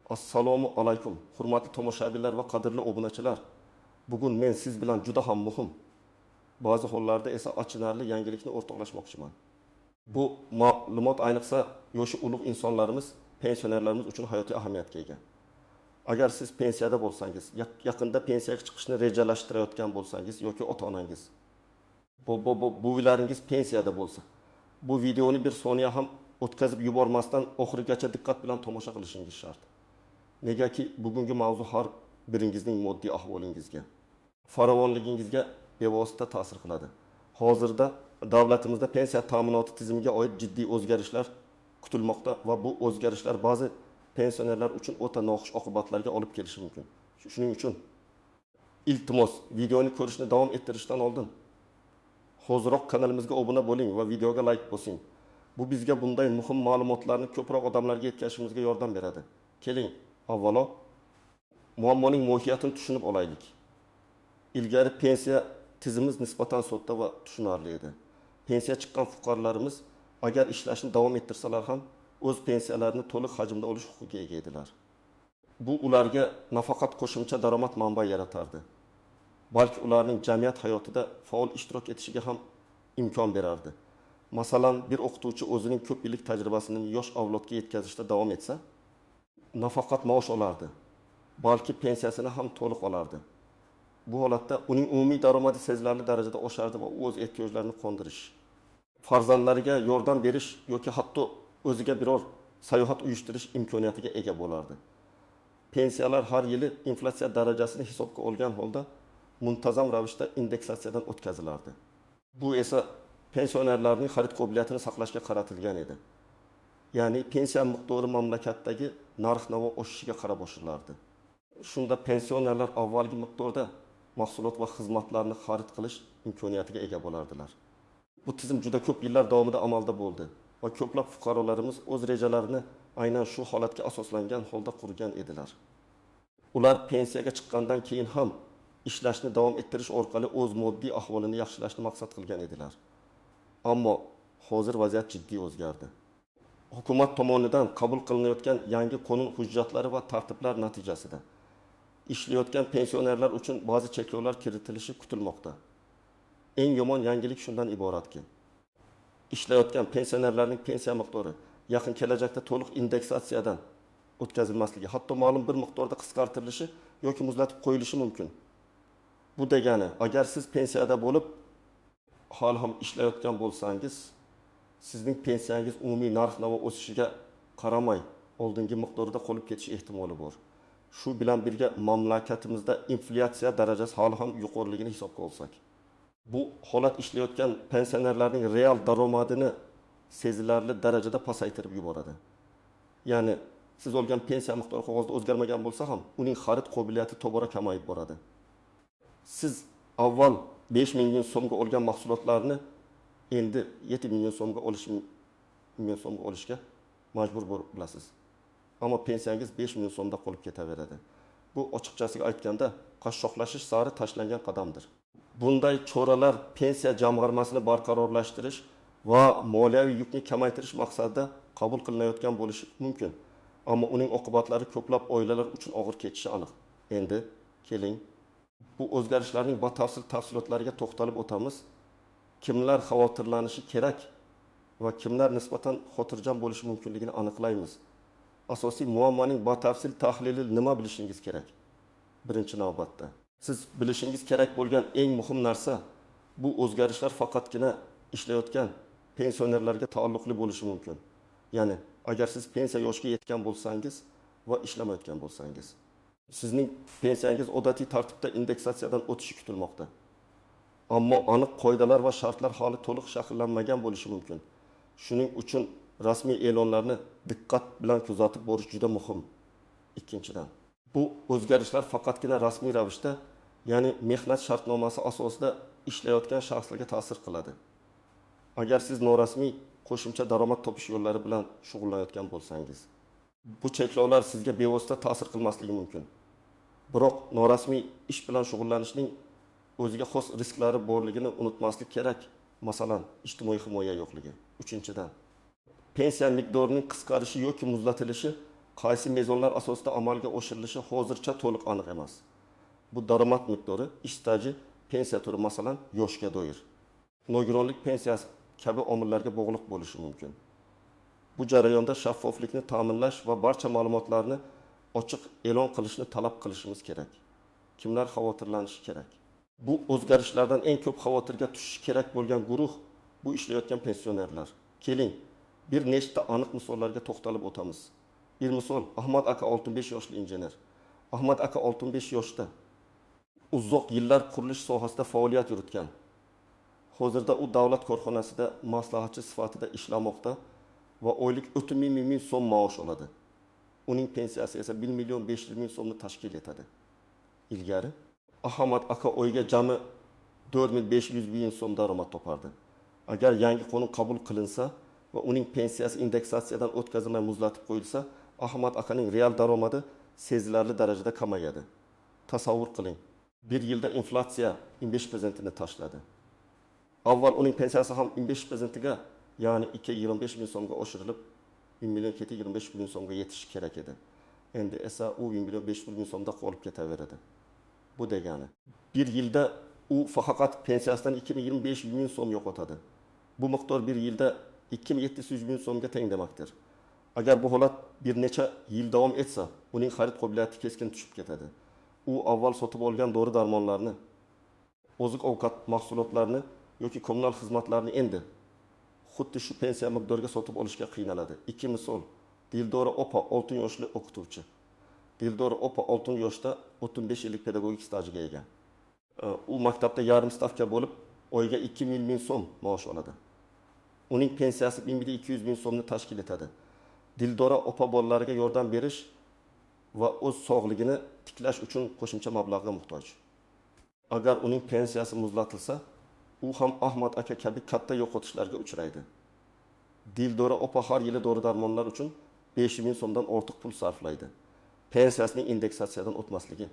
Assalomu alaykum, hurmatli tomoshabinlar va qadrli obunachilar. Bugun men siz bilan juda ham muhim, ba'zi hollarda esa achinarli yangilikni o'rtoqlashmoqchiman. Bu ma'lumot ayniqsa yoshi ulug' insonlarimiz, pensionerlarimiz uchun hayotiy ahamiyatga ega. Agar siz pensiyada bo'lsangiz, yaqinda pensiyaga chiqishni rejalashtirayotgan bo'lsangiz yoki ota-onangiz, buvilaringiz pensiyada bo'lsa, bu videoni bir soniya ham o'tkazib yubormasdan oxirigacha diqqat bilan tomosha qilishingiz shart. Negaki bugungi mavzu har biringizning moddiy ahvolingizga, farovonligingizga bevosita ta'sir qiladi. Hozirda davlatimizda pensiya ta'minoti tizimiga oid jiddiy o'zgarishlar kutilmoqda va bu o'zgarishlar ba'zi pensionerlar uchun o'ta noxush oqibatlarga olib kelishi mumkin. Shuning uchun iltimos, videoni ko'rishni davom ettirishdan oldin hoziroq kanalimizga obuna bo'ling va videoga like bosing. Bu bizga bunday muhim ma'lumotlarni ko'proq odamlarga yetkazishimizga yordam beradi. Keling, avvalo muammoning mohiyatini tushunib olaylik. Ilgari pensiya tizimimiz nisbatan sodda va tushunarli edi. Pensiya chiqqan fuqarolarimiz agar ishlashni davom ettirsalar ham o'z pensiyalarini to'liq hajmda olish huquqiga ega edilar. Bu ularga nafaqat qo'shimcha daromad manbai yaratardi, balki ularning jamiyat hayotida faol ishtirok etishiga ham imkon berardi. Masalan, bir o'qituvchi o'zining ko'p yillik tajribasini yosh avlodga yetkazishda davom etsa, nafaqat maosh olardi, balki pensiyasini ham to'liq olardi. Bu holatda uning umumiy daromadi sezilarli darajada oshardi va o'z ehtiyojlarini qondirish, farzandlariga yordam berish yoki hatto o'ziga biror sayohat uyushtirish imkoniyatiga ega bo'lardi. Pensiyalar har yili inflyatsiya darajasini hisobga olgan holda muntazam ravishda indeksatsiyadan o'tkazilardi. Bu esa pensionerlarning xarid qobiliyatini saqlashga qaratilgan edi. Ya'ni pensiya miqdori mamlakatdagi narx-navo oshishiga qarab oshilardi. Shunda pensionerlar avvalgi miqdorda mahsulot va xizmatlarni xarid qilish imkoniyatiga ega bo'lardilar. Bu tizim juda ko'p yillar davomida amalda bo'ldi va ko'plab fuqarolarimiz o'z rejalarini aynan shu holatga asoslangan holda qurgan edilar. Ular pensiyaga chiqqandan keyin ham ishlashni davom ettirish orqali o'z moddiy ahvolini yaxshilashni maqsad qilgan edilar. Ammo hozir vaziyat jiddiy o'zgardi. Hukumat tomonidan qabul qilinayotgan yangi qonun hujjatlari va tartiblar natijasida ishlayotgan pensionerlar uchun ba'zi cheklovlar kiritilishi kutilmoqda. Eng yomon yangilik shundan iboratki, ishlayotgan pensionerlarning pensiya miqdori yaqin kelajakda to'liq indeksatsiyadan o'tkazilmasligi, hatto ma'lum bir miqdorda qisqartirilishi yoki muzlatib qo'yilishi mumkin. Bu degani, agar siz pensiyada bo'lib hali ham ishlayotgan bo'lsangiz, sizning pensiyangiz umumiy narx-navo o'sishiga qaramay oldingi miqdorda qolib ketish ehtimoli bor. Shu bilan birga mamlakatimizda inflyatsiya darajasi hali ham yuqoriligini hisobga olsak, bu holat ishlayotgan pensionerlarning real daromadini sezilarli darajada pasaytirib yuboradi. Ya'ni siz olgan pensiya miqdori qog'ozda o'zgarmagan bo'lsa ham, uning xarid qobiliyati tobora kamayib boradi. Siz avval 5 million so'mga olgan mahsulotlarni endi 7 million so'mga olishga majbur bo'lasiz. Ammo pensiyangiz 5 million so'mda qolib ketaveradi. Bu ochiqchasiga aytganda qashshoqlashish sari tashlangan qadamdir. Bunday choralar pensiya jamg'armasini barqarorlashtirish va moliyaviy yukni kamaytirish maqsadida qabul qilinayotgan bo'lishi mumkin. Ammo uning oqibatlari ko'plab oilalar uchun og'ir kechishi aniq. Endi keling, bu o'zgarishlarning batafsil tafsilotlariga to'xtalib o'tamiz. Kimlar xavotirlanishi kerak va kimlar nisbatan xotirjam bo'lishi mumkinligini aniqlaymiz. Asosiy muammoning batafsil tahlili nima bilishingiz kerak? Birinchi navbatda, siz bilishingiz kerak bo'lgan eng muhim narsa, bu o'zgarishlar faqatgina ishlayotgan pensionerlarga taalluqli bo'lishi mumkin. Ya'ni, agar siz pensiya yoshiga yetgan bo'lsangiz va ishlamayotgan bo'lsangiz, sizning pensiyangiz odatiy tartibda indeksatsiyadan o'tishi kutilmoqda. Ammo aniq qoidalar va shartlar hali to'liq shakllanmagan bo'lishi mumkin. Shuning uchun rasmiy e'lonlarni diqqat bilan kuzatib borish juda muhim. Ikkinchidan, bu o'zgarishlar faqatgina rasmiy ravishda, ya'ni mehnat shartnomasi asosida ishlayotgan shaxslarga ta'sir qiladi. Agar siz norasmiy qo'shimcha daromad topish yo'llari bilan shug'ullanayotgan bo'lsangiz, bu cheklovlar sizga bevosita ta'sir qilmasligi mumkin. Biroq norasmiy ish bilan shug'ullanishning o'ziga xos risklari borligini unutmaslik kerak. Masalan, ijtimoiy himoya yo'qligi. Uchinchidan, pensiya miqdorining qisqarishi yoki muzlatilishi qaysi mezonlar asosida amalga oshirilishi hozircha to'liq aniq emas. Bu daromad miqdori, ish staji, pensiya turi masalan yoshga doir. Nogironlik pensiyasi kabi omillarga bog'liq bo'lishi mumkin. Bu jarayonda shaffoflikni ta'minlash va barcha ma'lumotlarni ochiq e'lon qilishni talab qilishimiz kerak. Kimlar xavotirlanishi kerak? Bu o'zgarishlardan eng ko'p xavotirga tushishi kerak bo'lgan guruh bu ishlayotgan pensionerlar. Keling, bir nechta aniq misollarga to'xtalib o'tamiz. Bir misol, Ahmad aka 65 yoshli injener. Ahmad aka 65 yoshda uzoq yillar qurilish sohasida faoliyat yuritgan. Hozirda u davlat korxonasida maslahatchi sifatida ishlamoqda va oylik 30 ming so'm maosh oladi. Uning pensiyasi esa 1 million 500 ming so'mni tashkil etadi. Ilgari Ahmad aka oyga jami 4500 ming so'm daromad topardi. Agar yangi qonun qabul qilinsa va uning pensiyasi indeksatsiyadan o'tkazilmay muzlatib qo'yilsa, Ahmad akaning real daromadi sezilarli darajada kamayadi. Tasavvur qiling. Bir yilda inflyatsiya 15%ni tashladi. Avval uning pensiyasi ham 15%ga, ya'ni 225 ming so'mga oshirilib, 1 million 25 ming so'mga yetishi kerak edi. Endi esa u 1 million 500 ming so'mda qolib ketaveradi. Bu degani, bir yilda u faqat pensiyasidan 225 ming so'm yo'qotadi. Bu miqdor bir yilda 2700 ming so'mga teng demakdir. Agar bu holat bir necha yil davom etsa, uning xarid qobiliyati keskin tushib ketadi. U avval sotib olgan dori-darmonlarni, oziq-ovqat mahsulotlarini yoki kommunal xizmatlarni endi xuddi shu pensiya miqdoriga sotib olishga qiynaladi. Ikki misol. Dildora opa 6 yoshli o'qituvchi. Dildora opa 6 yoshda 35 yillik pedagogik stajiga ega. U maktabda yarim stavka bo'lib, oyga 2000 ming so'm maosh oladi. Uning pensiyasi 1200 ming so'mni tashkil etadi. Dildora opa bolalariga yordam berish va o'z sog'ligini tiklash uchun qo'shimcha mablag'ga muhtoj. Agar uning pensiyasi muzlatilsa, u ham Ahmad aka kabi katta yo'qotishlarga uchraydi. Dildora opa har yili dori-darmonlar uchun 5 ming so'mdan ortiq pul sarflaydi. Pensiyasining indeksatsiyadan o'tmasligi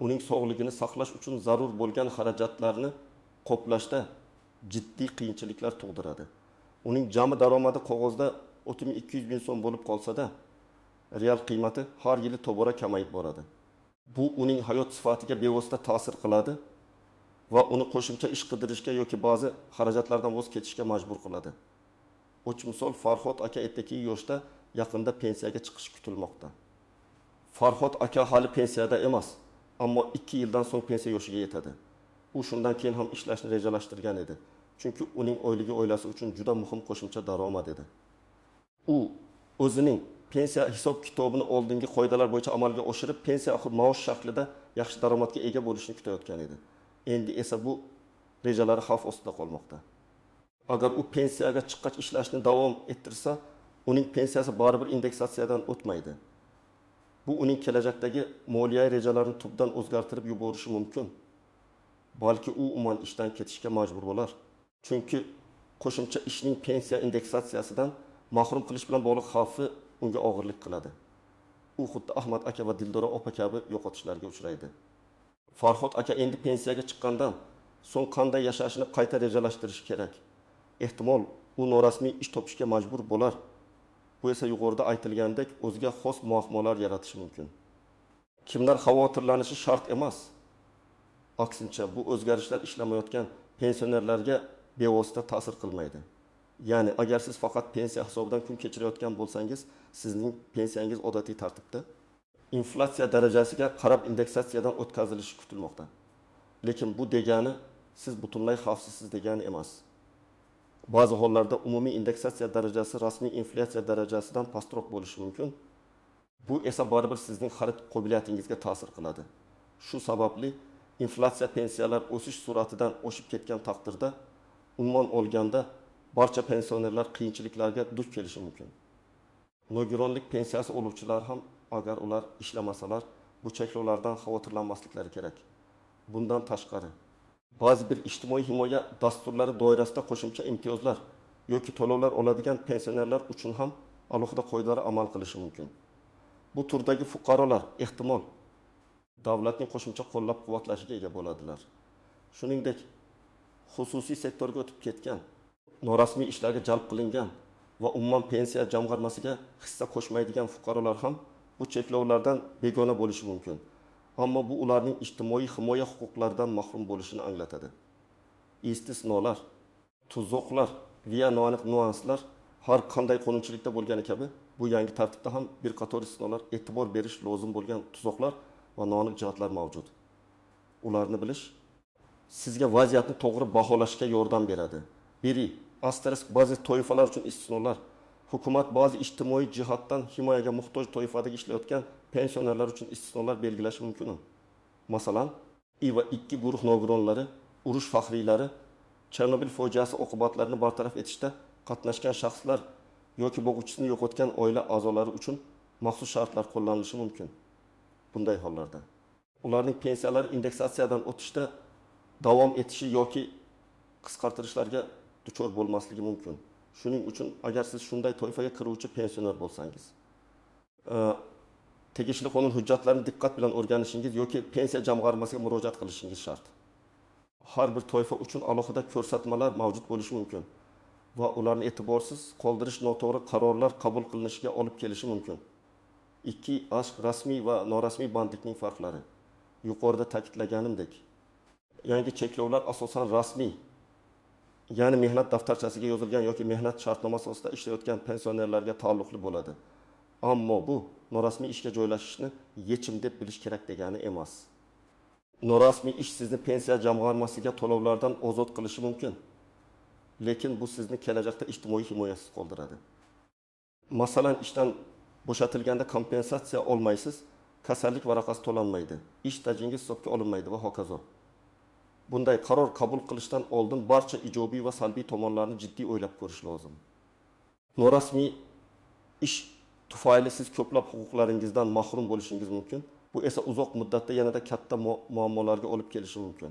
uning sog'ligini saqlash uchun zarur bo'lgan xarajatlarni qoplashda jiddiy qiyinchiliklar tug'diradi. Uning jami daromadi qog'ozda 3200 ming so'm bo'lib qolsa-da, real qiymati har yili tobora kamayib boradi. Bu uning hayot sifatiga bevosita ta'sir qiladi va uni qo'shimcha ish qidirishga yoki ba'zi xarajatlardan voz kechishga majbur qiladi. Uch misol, Farhod aka 52 yoshda yaqinda pensiyaga chiqish kutilmoqda. Farhod aka hali pensiyada emas, ammo 2 yildan so'ng pensiya yoshiga yetadi. U shundan keyin ham ishlashni rejalashtirgan edi, chunki uning oyligi oilasi uchun juda muhim qo'shimcha daromad edi. U o'zining pensiya hisob-kitobini oldingi qoidalar bo'yicha amalga oshirib, pensiya oxir maosh shaklida yaxshi daromadga ega bo'lishni kutayotgan edi. Endi esa bu rejalari xavf ostida qolmoqda. Agar u pensiyaga chiqqach ishlashni davom ettirsa, uning pensiyasi baribir indeksatsiyadan o'tmaydi. Bu uning kelajakdagi moliyaviy rejalarini tubdan o'zgartirib yuborishi mumkin. Balki u umuman ishdan ketishga majbur bo'lar. Chunki qo'shimcha ishning pensiya indeksatsiyasidan mahrum qilish bilan bog'liq xavfi unga og'irlik qiladi. U xuddi Ahmad aka va Dildora opa kabi yo'qotishlarga uchraydi. Farhod aka endi pensiyaga chiqqandan so'ng qanday yashashini qayta rejalashtirishi kerak. Ehtimol u norasmiy ish topishga majbur bo'lar. Bu esa yuqorida aytilgandek o'ziga xos muammolar yaratishi mumkin. Kimlar xavotirlanishi shart emas. Aksincha, bu o'zgarishlar ishlamayotgan pensionerlarga bevosita ta'sir qilmaydi. Ya'ni agar siz faqat pensiya hisobidan kun kechirayotgan bo'lsangiz, sizning pensiyangiz odatiy tartibda inflyatsiya darajasiga qarab indeksatsiyadan o'tkazilishi kutilmoqda. Lekin bu degani siz butunlay xavfsiz degani emas. Ba'zi hollarda umumiy indeksatsiya darajasi rasmiy inflyatsiya darajasidan pastroq bo'lishi mumkin. Bu esa baribir sizning xarid qobiliyatingizga ta'sir qiladi. Shu sababli inflyatsiya pensiyalar o'sish sur'atidan oshib ketgan taqdirda, umuman olganda barcha pensionerlar qiyinchiliklarga duch kelishi mumkin. Nogironlik pensiyasi oluvchilar ham agar ular ishlamasalar, bu cheklovlardan xavotirlanmasliklari kerak. Bundan tashqari, ba'zi bir ijtimoiy himoya dasturlari doirasida qo'shimcha imtiyozlar yoki to'lovlar oladigan pensionerlar uchun ham alohida qoidalar amal qilishi mumkin. Bu turdagi fuqarolar ehtimol davlatning qo'shimcha qo'llab-quvvatlashiga ega bo'ladilar. Shuningdek, xususiy sektorga o'tib ketgan, norasmiy ishlarga jalb qilingan va umuman pensiya jamg'armasiga hissa qo'shmaydigan fuqarolar ham bu cheklovlardan begona bo'lishi mumkin. Ammo bu ularning ijtimoiy himoya huquqlaridan mahrum bo'lishini anglatadi. Istisnolar, tuzoqlar va noaniq nuanslar har qanday qonunchilikda bo'lgani kabi bu yangi tartibda ham bir qator istisnolar, e'tibor berish lozim bo'lgan tuzoqlar va noaniq jihatlar mavjud. Ularni bilish sizga vaziyatni to'g'ri baholashga yordam beradi. Biri, asterisk ba'zi toifalar uchun istisnolar. Hukumat ba'zi ijtimoiy jihatdan himoyaga muhtoj toifadagi ishlayotgan pensionerlar uchun istisnolar belgilashi mumkin. Masalan, I va 2 guruh nogironlari, urush faxriylari, Chernobil fojiasi oqibatlarini bartaraf etishda qatnashgan shaxslar yoki boquvchisini yo'qotgan oila a'zolari uchun maxsus shartlar qo'llanilishi mumkin. Bunday hollarda ularning pensiyalari indeksatsiyadan o'tishda davom etishi yoki qisqartirishlarga duchor bo'lmasligi mumkin. Shuning uchun agar siz shunday toifaga kiruvchi pensioner bo'lsangiz, tegishli qonun hujjatlarini diqqat bilan o'rganishingiz yoki pensiya jamg'armasiga murojaat qilishingiz shart. Har bir toifa uchun alohida ko'rsatmalar mavjud bo'lishi mumkin va ularni e'tiborsiz qoldirish noto'g'ri qarorlar qabul qilinishiga olib kelishi mumkin. 2. Rasmiy va norasmiy bandlikning farqlari. Yuqorida ta'kidlaganimdek, yangi cheklovlar asosan rasmiy, ya'ni mehnat daftarchasiga yozilgan yoki mehnat shartnomasi asosida ishlayotgan pensionerlarga taalluqli bo'ladi. Ammo bu norasmiy ishga joylashishni yechim deb bilish kerak degani emas. Norasmiy ish sizni pensiya jamg'armasiga to'lovlardan ozod qilishi mumkin, lekin bu sizni kelajakda ijtimoiy himoyasiz qoldiradi. Masalan, ishdan bo'shatilganda kompensatsiya olmaysiz, kasallik varaqasi to'lanmaydi, ish stajingiz hisobga olinmaydi va hokazo. Bunday qaror qabul qilishdan oldin barcha ijobiy va salbiy tomonlarni jiddiy o'ylab ko'rish lozim. Norasmiy ish tufayli siz ko'plab huquqlaringizdan mahrum bo'lishingiz mumkin. Bu esa uzoq muddatda yanada katta muammolarga olib kelishi mumkin.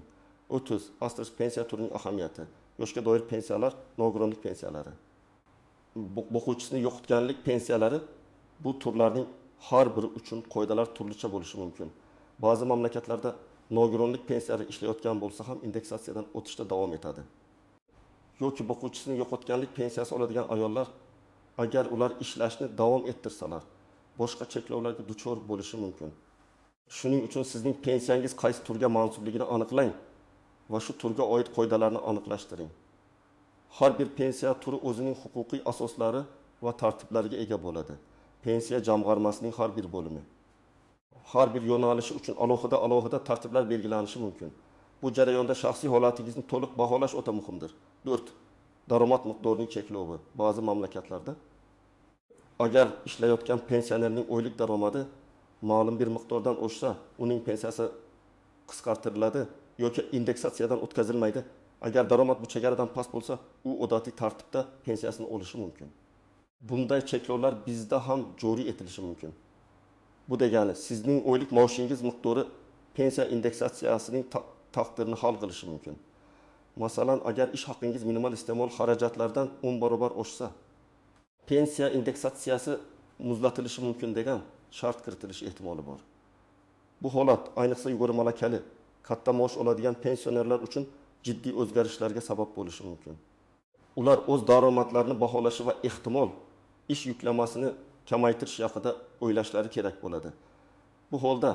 30. Asterisk pensiya turining ahamiyati. Yoshga doir pensiyalar, nogironlik pensiyalari. Boquvchisini yo'qotganlik pensiyalari bu turlarning har biri uchun qoidalar turlicha bo'lishi mumkin. Ba'zi mamlakatlarda nogironlik pensiyalari ishlayotgan bo'lsa ham indeksatsiyadan o'tishda davom etadi. Yoki boquvchisini yo'qotganlik pensiyasi oladigan ayollar agar ular ishlashni davom ettirsalar, boshqa cheklovlarga duchor bo'lishi mumkin. Shuning uchun sizning pensiyangiz qaysi turga mansubligini aniqlang va shu turga oid qoidalarni aniqlashtiring. Har bir pensiya turi o'zining huquqiy asoslari va tartiblariga ega bo'ladi. Pensiya jamg'armasining har bir bo'limi, har bir yo'nalishi uchun alohida tartiblar belgilanishi mumkin. Bu jarayonda shaxsiy holatingizni to'liq baholash o'ta muhimdir. 4. Daromad miqdorining cheklovi. Ba'zi mamlakatlarda agar ishlayotgan pensionerning oylik daromadi ma'lum bir miqdordan oshsa, uning pensiyasi qisqartiriladi yoki indeksatsiyadan o'tkazilmaydi. Agar daromad bu chegaradan past bo'lsa, u odatiy tartibda pensiyasini olishi mumkin. Bunday cheklovlar bizda ham joriy etilishi mumkin. Bu degani sizning oylik maoshingiz miqdori pensiya indeksatsiyasining taqdirini hal qilishi mumkin. Masalan, agar ish haqingiz minimal iste'mol xarajatlardan 10 barobar oshsa, pensiya indeksatsiyasi muzlatilishi mumkin degan shart kiritilishi ehtimoli bor. Bu holat ayniqsa yuqori malakali, katta maosh oladigan pensionerlar uchun jiddiy o'zgarishlarga sabab bo'lishi mumkin. Ular o'z daromadlarini baholashi va ehtimol ish yuklamasini kamaytirish haqida o'ylashlari kerak bo'ladi. Bu holda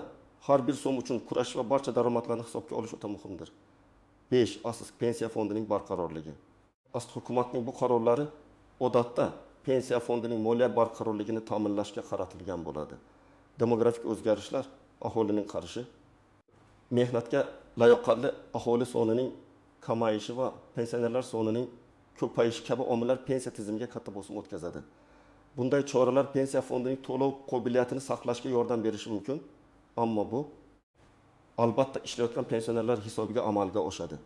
har bir so'm uchun kurash va barcha daromadlarni hisobga olish o'ta muhimdir. 5. Asosiy pensiya fondining barqarorligi. Hukumatning bu qarorlari odatda pensiya fondining moliya barqarorligini ta'minlashga qaratilgan bo'ladi. Demografik o'zgarishlar, aholining qarishi, mehnatga layoqatli aholi sonining kamayishi va pensionerlar sonining ko'payishi kabi omillar pensiya tizimiga katta bosim o'tkazadi. Bunday choralar pensiya fondining to'lov qobiliyatini saqlashga yordam berishi mumkin, ammo bu albatta ishlayotgan pensionerlar hisobiga amalga oshadi.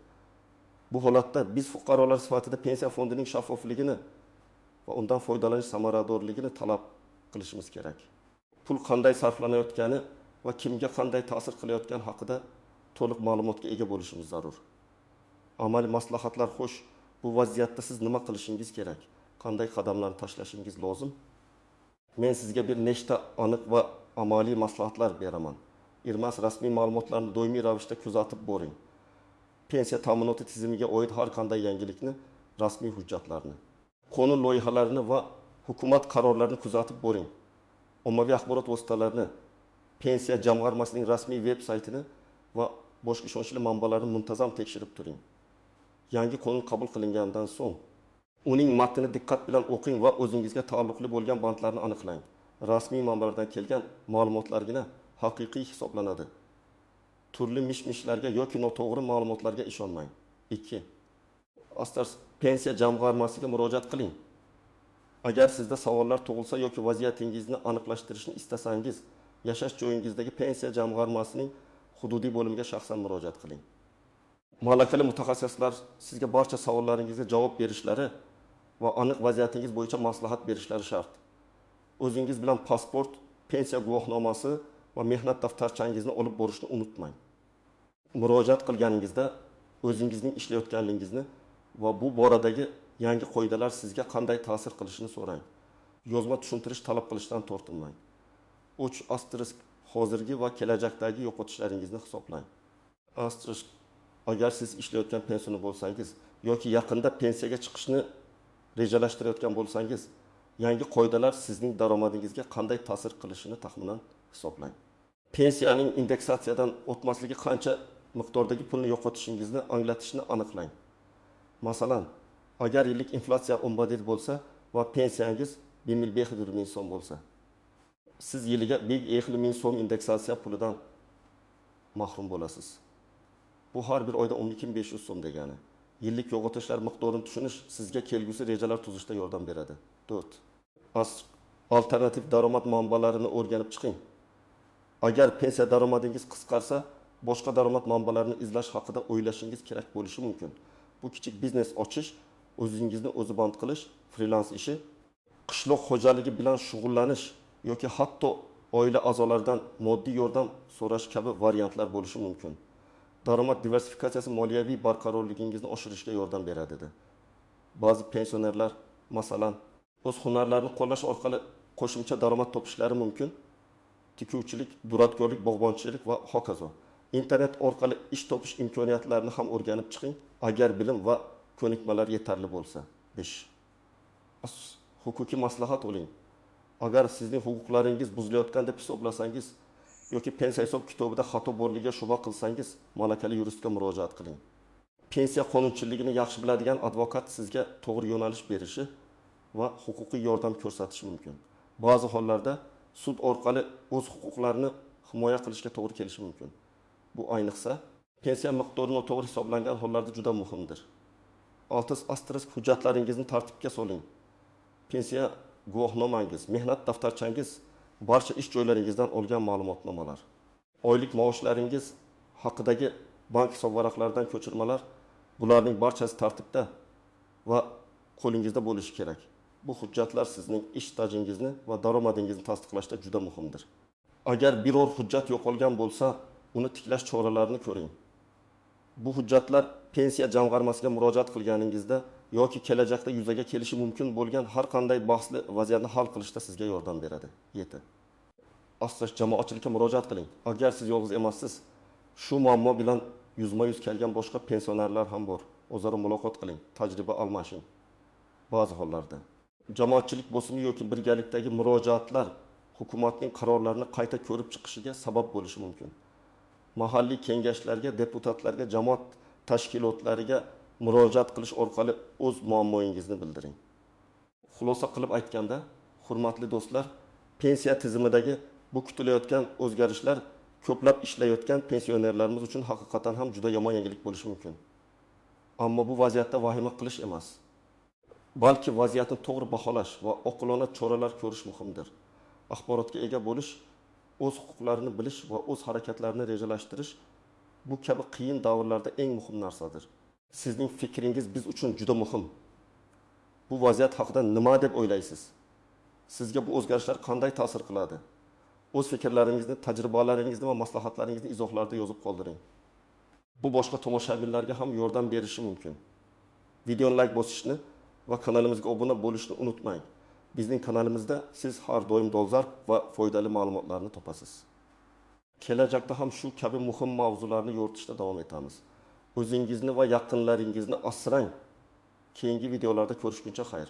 Bu holatda biz fuqarolar sifatida pensiya fondining shaffofligini va undan foydalanish samaradorligini talab qilishimiz kerak. Pul qanday sarflanayotgani va kimga qanday ta'sir qilayotgani haqida to'liq ma'lumotga ega bo'lishimiz zarur. Amaliy maslahatlar xo'sh, bu vaziyatda siz nima qilishingiz kerak? Qanday qadamlarni tashlashingiz lozim? Men sizga bir nechta aniq va amaliy maslahatlar beraman. Irmas rasmiy ma'lumotlarni doimiy ravishda kuzatib boring. Pensiya ta'minoti tizimiga oid har qanday yangilikni, rasmiy hujjatlarni Qonun loyihalarini va hukumat qarorlarini kuzatib boring. Ommaviy axborot vositalarini, pensiya jamg'armasining rasmiy veb-saytini va boshqa ishonchli manbalarni muntazam tekshirib turing. Yangi qonun qabul qilingandan so'ng uning matnini diqqat bilan o'qing va o'zingizga taalluqli bo'lgan bandlarni aniqlang. Rasmiy manbalardan kelgan ma'lumotlargina haqiqiy hisoblanadi. Turli mish-mishlarga yoki noto'g'ri ma'lumotlarga ishonmang. 2. Astars pensiya jamg'armasiga murojaat qiling. Agar sizda savollar tug'ilsa yoki vaziyatingizni aniqlashtirishni istasangiz, yashash joyingizdagi pensiya jamg'armasining hududiy bo'limiga shaxsan murojaat qiling. Malakali mutaxassislar sizga barcha savollaringizga javob berishlari va aniq vaziyatingiz bo'yicha maslahat berishlari shart. O'zingiz bilan pasport, pensiya guvohnomasi va mehnat daftarchangizni olib borishni unutmang. Murojaat qilganingizda o'zingizning ishlayotganligingizni va bu boradagi yangi qoidalar sizga qanday ta'sir qilishini so'rang. Yozma tushuntirish talab qilishdan tortinmang. 3. Hozirgi va kelajakdagi yo'qotishlaringizni hisoblang. Agar siz ishlayotgan pensioner bo'lsangiz yoki yaqinda pensiyaga chiqishni rejalashtirayotgan bo'lsangiz, yangi qoidalar sizning daromadingizga qanday ta'sir qilishini taxminan hisoblang. Pensiyaning indeksatsiyadan o'tmasligi qancha miqdordagi pulni yo'qotishingizni anglatishni aniqlang. Masalan, agar yillik inflyatsiya 11 bo'lsa va pensiyangiz 1.500 ming so'm bo'lsa, siz yiliga 1.500 ming so'm indeksatsiya pulidan mahrum bo'lasiz. Bu har bir oyda 12.500 so'm degani. Yillik yo'qotishlar miqdorini tushunish sizga kelgusi rejalar tuzishda yordam beradi. 4. Alternativ daromad manbalarini o'rganib chiqing. Agar pensiya daromadingiz qisqarsa, boshqa daromad manbalarini izlash haqida o'ylashingiz kerak bo'lishi mumkin. Bu kichik biznes ochish, o'zingizni o'zi band qilish, freelans ishi, qishloq xo'jaligi bilan shug'ullanish yoki hatto oila a'zolaridan moddiy yordam so'rash kabi variantlar bo'lishi mumkin. Daromad diversifikatsiyasi moliyaviy barqarorligingizni oshirishga yordam beradi dedi. Ba'zi pensionerlar, masalan, o'z hunarlarini qo'llash orqali qo'shimcha daromad topishlari mumkin. Tikuvchilik, duradgorlik, bog'bonchilik va hokazo. Internet orqali ish topish imkoniyatlarini ham o'rganib chiqing, agar bilim va ko'nikmalar yetarli bo'lsa. 5. Huquqiy maslahat oling. Agar sizning huquqlaringiz buzilayotgan deb hisoblasangiz yoki pensiya hisob kitobida xato borligiga shubha qilsangiz, malakali yuristga murojaat qiling. Pensiya qonunchiligini yaxshi biladigan advokat sizga to'g'ri yo'nalish berishi va huquqiy yordam ko'rsatishi mumkin. Ba'zi hollarda sud orqali o'z huquqlarini himoya qilishga to'g'ri kelishi mumkin. Bu ayniqsa pensiya miqdori noto'g'ri hisoblangan hollarda juda muhimdir. 6. Hujjatlaringizni tartibga soling. Pensiya guvohnomangiz, mehnat daftarchangiz, barcha ish joylaringizdan olgan ma'lumotnomalar, oylik maoshlaringiz haqidagi bank hisob varaqlaridan ko'chirmalar, bularning barchasi tartibda va qo'lingizda bo'lishi kerak. Bu hujjatlar sizning ish stajingizni va daromadingizni tasdiqlashda juda muhimdir. Agar biror hujjat yo'qolgan bo'lsa, uni tiklash choralarini ko'ring. Bu hujjatlar pensiya jamg'armasiga murojaat qilganingizda yoki kelajakda yuzaga kelishi mumkin bo'lgan har qanday bahsli vaziyatni hal qilishda sizga yordam beradi. 7. Jamoatchilikka murojaat qiling. Agar siz yolg'iz emassiz, shu muammo bilan yuzma-yuz kelgan boshqa pensionerlar ham bor. O'zaro muloqot qiling, tajriba almashing. Ba'zi hollarda jamoatchilik bosimi yoki birgalikdagi murojaatlar hukumatning qarorlarini qayta ko'rib chiqishiga sabab bo'lishi mumkin. Mahalliy kengashlarga, deputatlarga, jamoat tashkilotlariga murojaat qilish orqali o'z muammoingizni bildiring. Xulosa qilib aytganda, hurmatli do'stlar, pensiya tizimidagi bu kutilayotgan o'zgarishlar ko'plab ishlayotgan pensionerlarimiz uchun haqiqatan ham juda yomon yangilik bo'lishi mumkin. Ammo bu vaziyatda vahima qilish emas, balki vaziyatni to'g'ri baholash va oqilona choralar ko'rish muhimdir. Axborotga ega bo'lish, o'z huquqlarini bilish va o'z harakatlarini rejalashtirish bu kabi qiyin davrlarda eng muhim narsadir. Sizning fikringiz biz uchun juda muhim. Bu vaziyat haqida nima deb o'ylaysiz? Sizga bu o'zgarishlar qanday ta'sir qiladi? O'z fikrlaringizni, tajribalaringizni va maslahatlaringizni izohlarda yozib qoldiring. Bu boshqa tomoshabinlarga ham yordam berishi mumkin. Videoni like bosishni va kanalimizga obuna bo'lishni unutmang. Bizning kanalimizda siz har doim dolzarb va foydali ma'lumotlarni topasiz. Kelajakda ham shu kabi muhim mavzularni yoritishda davom etamiz. O'zingizni va yaqinlaringizni asrang. Keyingi videolarda ko'rishguncha xayr.